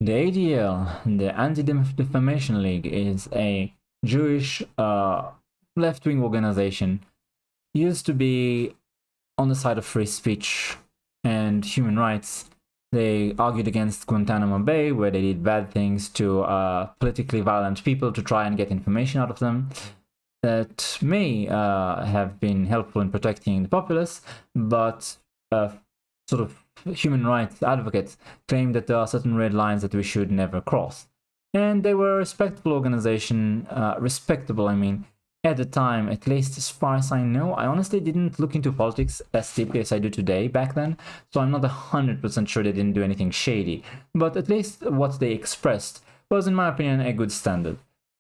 The ADL, the Anti-Defamation League, is a Jewish left-wing organization. Used to be on the side of free speech and human rights. They argued against Guantanamo Bay, where they did bad things to politically violent people to try and get information out of them that may have been helpful in protecting the populace, but sort of human rights advocates claim that there are certain red lines that we should never cross. And they were a respectable organization, respectable, I mean, at the time, at least as far as I know. I honestly didn't look into politics as deeply as I do today back then, so I'm not 100% sure they didn't do anything shady, but at least what they expressed was, in my opinion, a good standard.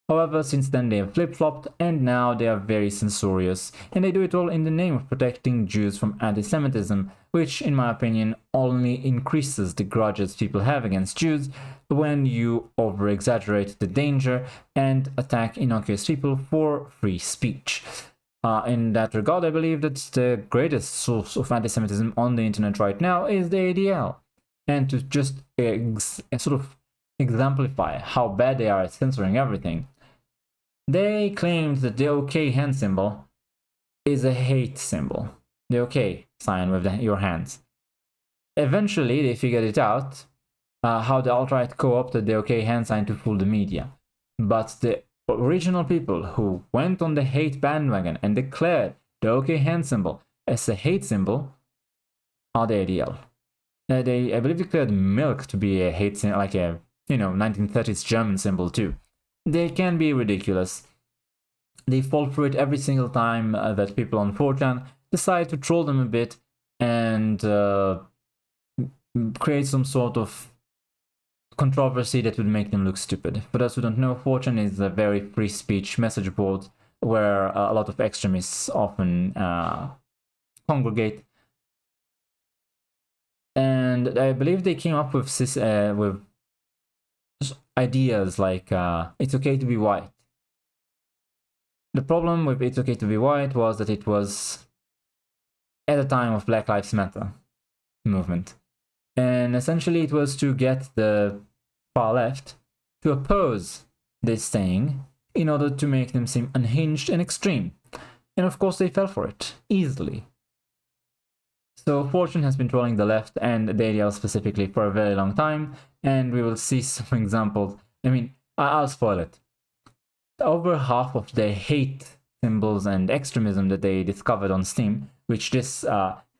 However, since then they have flip-flopped, and now they are very censorious, and they do it all in the name of protecting Jews from antisemitism, which, in my opinion, only increases the grudges people have against Jews when you over-exaggerate the danger and attack innocuous people for free speech. In that regard, I believe that the greatest source of antisemitism on the internet right now is the ADL. And to just sort of exemplify how bad they are at censoring everything, they claimed that the OK hand symbol is a hate symbol. The OK sign with your hands. Eventually, they figured it out, how the alt-right co-opted the OK hand sign to fool the media. But the original people who went on the hate bandwagon and declared the OK hand symbol as a hate symbol are the ADL. They, I believe, declared milk to be a hate symbol, like a 1930s German symbol too. They can be ridiculous. They fall for it every single time that people on 4chan decide to troll them a bit and create some sort of controversy that would make them look stupid. For those who don't know, 4chan is a very free speech message board where a lot of extremists often congregate. And I believe they came up with ideas like it's okay to be white. The problem with it's okay to be white was that it was at the time of Black Lives Matter movement. And essentially it was to get the far left to oppose this saying in order to make them seem unhinged and extreme. And of course they fell for it, easily. So 4chan has been trolling the left and the ADL specifically for a very long time, and we will see some examples. I mean, I'll spoil it. Over half of the hate symbols and extremism that they discovered on Steam, which this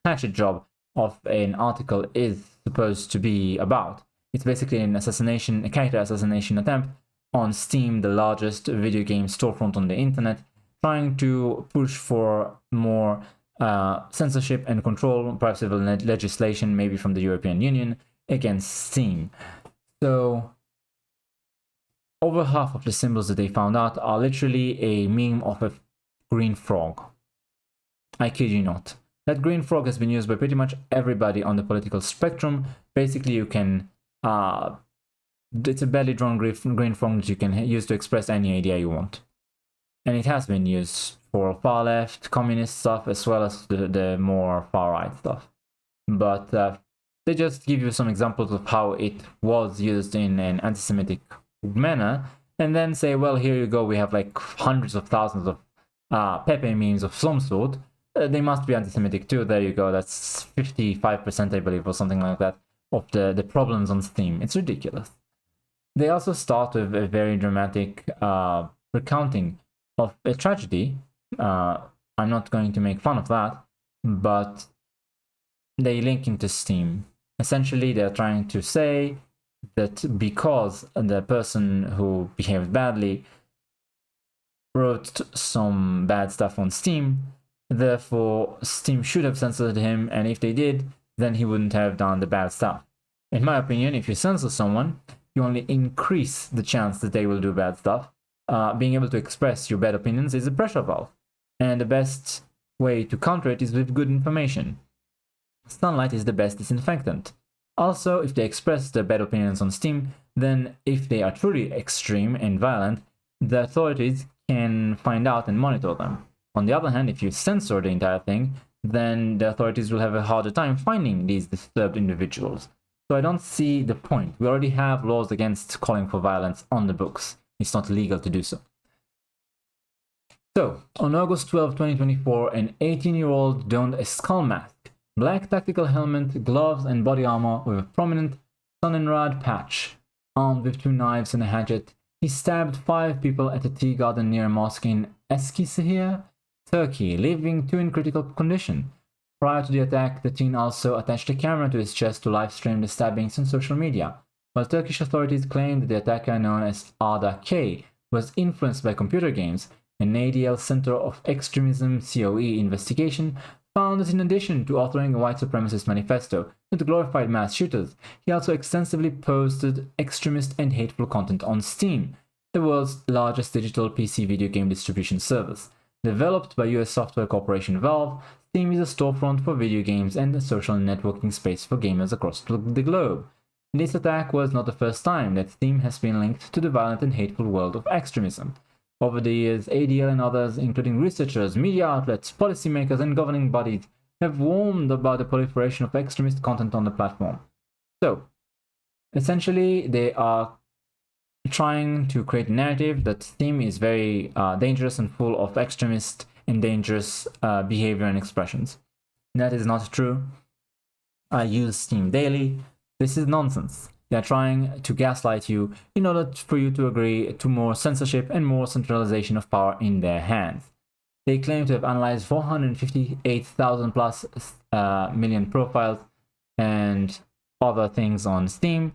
hatchet job of an article is supposed to be about. It's basically a character assassination attempt on Steam, the largest video game storefront on the internet, trying to push for more censorship and control, perhaps civil legislation, maybe from the European Union, against Steam. So over half of the symbols that they found out are literally a meme of a green frog. I kid you not. That green frog has been used by pretty much everybody on the political spectrum. Basically, you can it's a badly drawn green frog that you can use to express any idea you want. And it has been used for far left, communist stuff, as well as the more far right stuff. But they just give you some examples of how it was used in an anti-Semitic manner, and then say, well, here you go, we have like hundreds of thousands of Pepe memes of some sort. They must be anti-Semitic too. There you go. That's 55%, I believe, or something like that, of the problems on Steam. It's ridiculous. They also start with a very dramatic recounting of a tragedy. I'm not going to make fun of that, but they link into Steam. Essentially, they're trying to say that because the person who behaved badly wrote some bad stuff on Steam, therefore Steam should have censored him, and if they did, then he wouldn't have done the bad stuff. In my opinion, if you censor someone, you only increase the chance that they will do bad stuff. Being able to express your bad opinions is a pressure valve, and the best way to counter it is with good information. Sunlight is the best disinfectant. Also, if they express their bad opinions on Steam, then if they are truly extreme and violent, the authorities can find out and monitor them. On the other hand, if you censor the entire thing, then the authorities will have a harder time finding these disturbed individuals. So I don't see the point. We already have laws against calling for violence on the books. It's not legal to do so. So, on August 12, 2024, an 18-year-old donned a skull mask, black tactical helmet, gloves, and body armor with a prominent Stalingrad patch. Armed with 2 knives and a hatchet, he stabbed 5 people at a tea garden near a mosque in Eskişehir, Turkey, leaving 2 in critical condition. Prior to the attack, the teen also attached a camera to his chest to live-stream the stabbings on social media. While Turkish authorities claimed that the attacker, known as Arda K, was influenced by computer games, an ADL Center of Extremism (COE) investigation found that in addition to authoring a white supremacist manifesto that glorified mass shooters, he also extensively posted extremist and hateful content on Steam, the world's largest digital PC video game distribution service. Developed by US software corporation Valve, Steam is a storefront for video games and a social networking space for gamers across the globe. This attack was not the first time that Steam has been linked to the violent and hateful world of extremism. Over the years, ADL and others, including researchers, media outlets, policymakers, and governing bodies, have warned about the proliferation of extremist content on the platform. So, essentially, they are trying to create a narrative that Steam is very dangerous and full of extremist and dangerous behavior and expressions. That is not true. I use Steam daily. This is nonsense. They are trying to gaslight you in order for you to agree to more censorship and more centralization of power in their hands. They claim to have analyzed 458,000 plus million profiles and other things on Steam,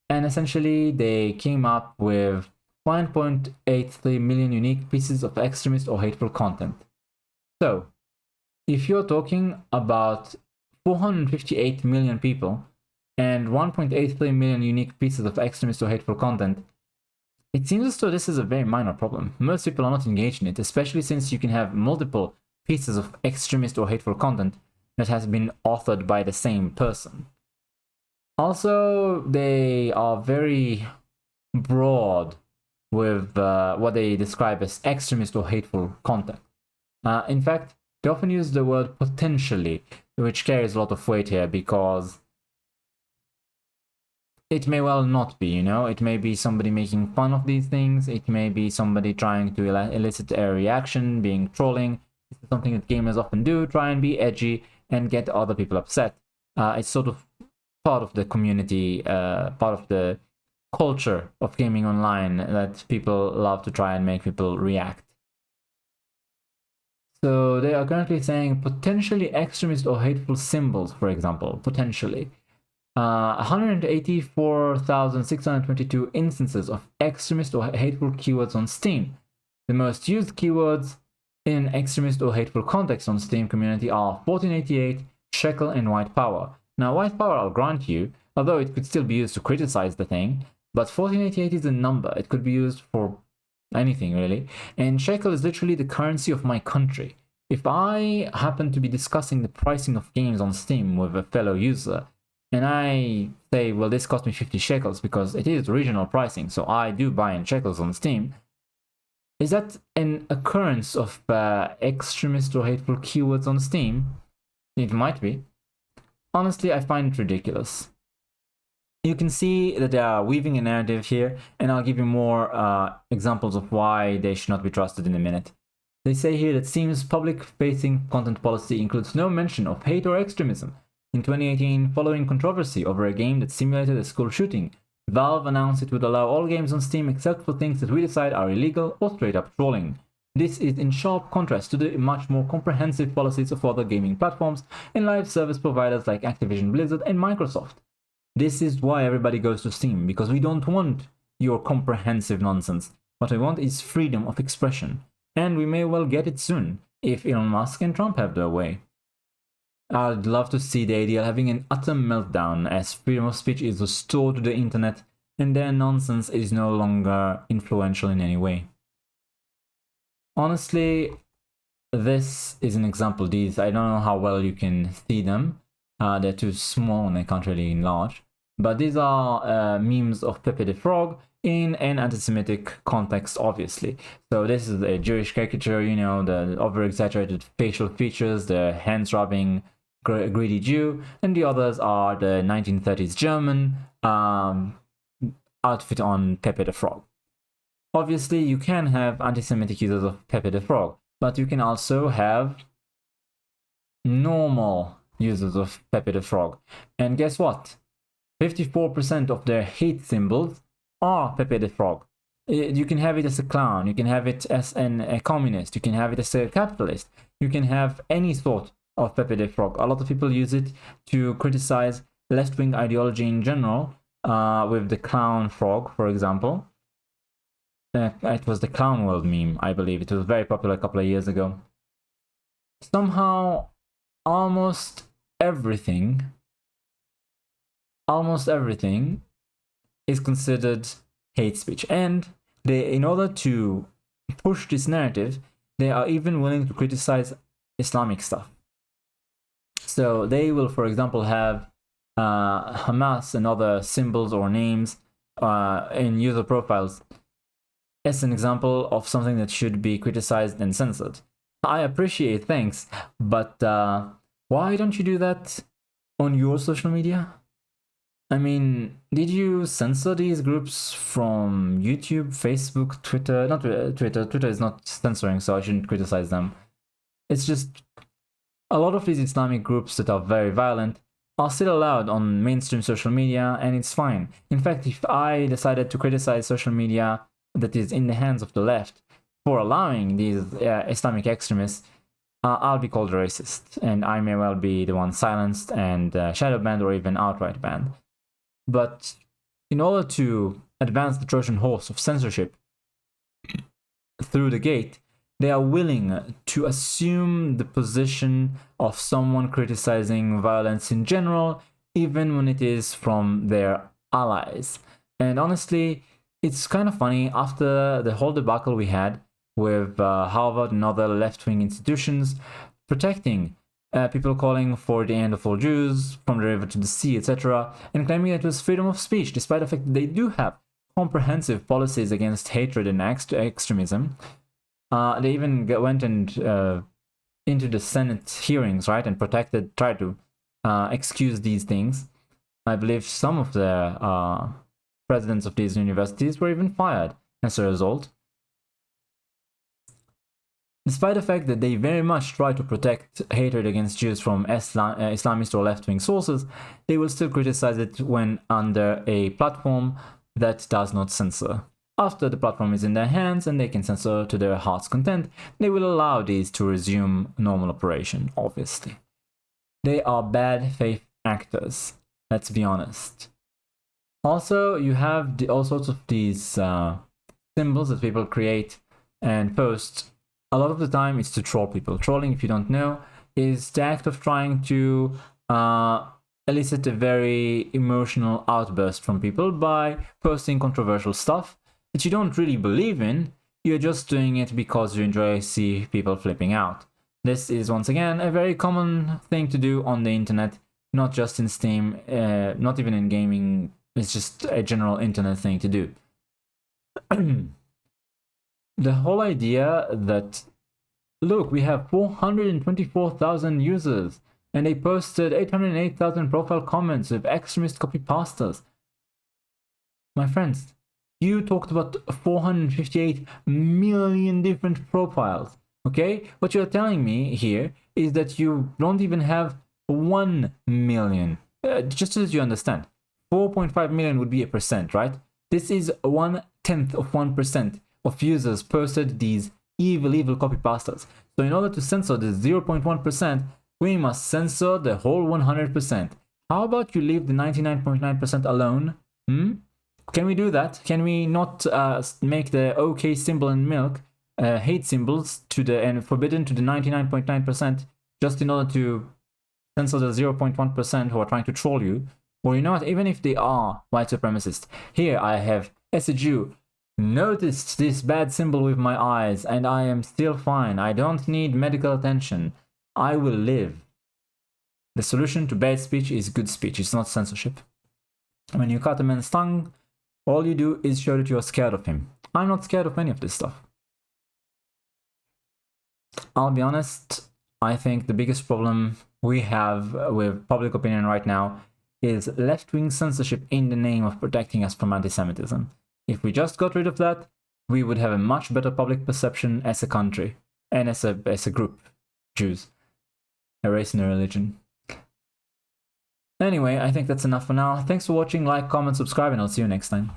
and essentially they came up with 1.83 million unique pieces of extremist or hateful content. So, if you're talking about 458 million people, and 1.83 million unique pieces of extremist or hateful content, it seems as though this is a very minor problem. Most people are not engaged in it, especially since you can have multiple pieces of extremist or hateful content that has been authored by the same person. Also, they are very broad with what they describe as extremist or hateful content. In fact, they often use the word potentially, which carries a lot of weight here because it may well not be, you know, it may be somebody making fun of these things, it may be somebody trying to elicit a reaction, being trolling. This is something that gamers often do, try and be edgy and get other people upset. It's sort of part of the community, part of the culture of gaming online that people love to try and make people react. So they are currently saying potentially extremist or hateful symbols, for example, potentially. 184,622 instances of extremist or hateful keywords on Steam. The most used keywords in an extremist or hateful context on Steam community are 1488, shekel, and white power. Now, white power I'll grant you, although it could still be used to criticize the thing, but 1488 is a number. It could be used for anything, really. And shekel is literally the currency of my country. If I happen to be discussing the pricing of games on Steam with a fellow user, and I say, well, this cost me 50 shekels because it is original pricing, so I do buy in shekels on Steam, is that an occurrence of extremist or hateful keywords on Steam? It might be. Honestly, I find it ridiculous. You can see that they are weaving a narrative here, and I'll give you more examples of why they should not be trusted in a minute. They say here that Steam's public-facing content policy includes no mention of hate or extremism. In 2018, following controversy over a game that simulated a school shooting, Valve announced it would allow all games on Steam except for things that we decide are illegal or straight-up trolling. This is in sharp contrast to the much more comprehensive policies of other gaming platforms and live service providers like Activision Blizzard and Microsoft. This is why everybody goes to Steam, because we don't want your comprehensive nonsense. What we want is freedom of expression, and we may well get it soon, if Elon Musk and Trump have their way. I'd love to see the ADL having an utter meltdown as freedom of speech is restored to the internet and their nonsense is no longer influential in any way. Honestly, this is an example. These, I don't know how well you can see them. They're too small and I can't really enlarge. But these are memes of Pepe the Frog in an anti-Semitic context, obviously. So this is a Jewish caricature, you know, the over-exaggerated facial features, the hands rubbing, greedy Jew, and the others are the 1930s German outfit on Pepe the Frog. Obviously, you can have anti-Semitic users of Pepe the Frog, but you can also have normal users of Pepe the Frog. And guess what? 54% of their hate symbols are Pepe the Frog. You can have it as a clown, you can have it as a communist, you can have it as a capitalist, you can have any sort of Pepe the Frog. A lot of people use it to criticize left-wing ideology in general, with the clown frog, for example. It was the Clown World meme, I believe. It was very popular a couple of years ago. Somehow, almost everything is considered hate speech. And in order to push this narrative, they are even willing to criticize Islamic stuff. So they will, for example, have Hamas and other symbols or names in user profiles as an example of something that should be criticized and censored. I appreciate, thanks, but why don't you do that on your social media? I mean, did you censor these groups from YouTube, Facebook, Twitter? Not Twitter. Twitter is not censoring, so I shouldn't criticize them. It's just a lot of these Islamic groups that are very violent are still allowed on mainstream social media, and it's fine. In fact, if I decided to criticize social media that is in the hands of the left for allowing these Islamic extremists, I'll be called a racist, and I may well be the one silenced and shadow banned or even outright banned. But in order to advance the Trojan horse of censorship through the gate, they are willing to assume the position of someone criticizing violence in general, even when it is from their allies. And honestly, it's kind of funny, after the whole debacle we had with Harvard and other left-wing institutions protecting people calling for the end of all Jews, from the river to the sea, etc., and claiming it was freedom of speech, despite the fact that they do have comprehensive policies against hatred and extremism. They even went and into the Senate hearings, right, and tried to excuse these things. I believe some of the presidents of these universities were even fired as a result. Despite the fact that they very much try to protect hatred against Jews from Islamist or left-wing sources, they will still criticize it when under a platform that does not censor. After the platform is in their hands and they can censor to their heart's content, they will allow these to resume normal operation, obviously. They are bad faith actors, let's be honest. Also, you have all sorts of these symbols that people create and post. A lot of the time it's to troll people. Trolling, if you don't know, is the act of trying to elicit a very emotional outburst from people by posting controversial stuff that you don't really believe in. You're just doing it because you enjoy see people flipping out. This is, once again, a very common thing to do on the internet, not just in Steam, not even in gaming. It's just a general internet thing to do. The whole idea that, look, we have 424,000 users and they posted 808,000 profile comments with extremist copy-pastas. My friends, you talked about 458 million different profiles, okay? What you're telling me here is that you don't even have 1 million. Just so that you understand, 4.5 million would be a percent, right? This is 1/10 of 1% of users posted these evil copy-pastas. So in order to censor the 0.1%, we must censor the whole 100%. How about you leave the 99.9% alone? Can we do that? Can we not make the OK symbol in milk hate symbols and forbidden to the 99.9% just in order to censor the 0.1% who are trying to troll you? Or you know what, even if they are white supremacists, here I have, as a Jew, noticed this bad symbol with my eyes and I am still fine. I don't need medical attention. I will live. The solution to bad speech is good speech. It's not censorship. When you cut a man's tongue, all you do is show that you're scared of him. I'm not scared of any of this stuff. I'll be honest, I think the biggest problem we have with public opinion right now is left-wing censorship in the name of protecting us from anti-Semitism. If we just got rid of that, we would have a much better public perception as a country and as a group, Jews, a race and a religion. Anyway, I think that's enough for now. Thanks for watching, like, comment, subscribe, and I'll see you next time.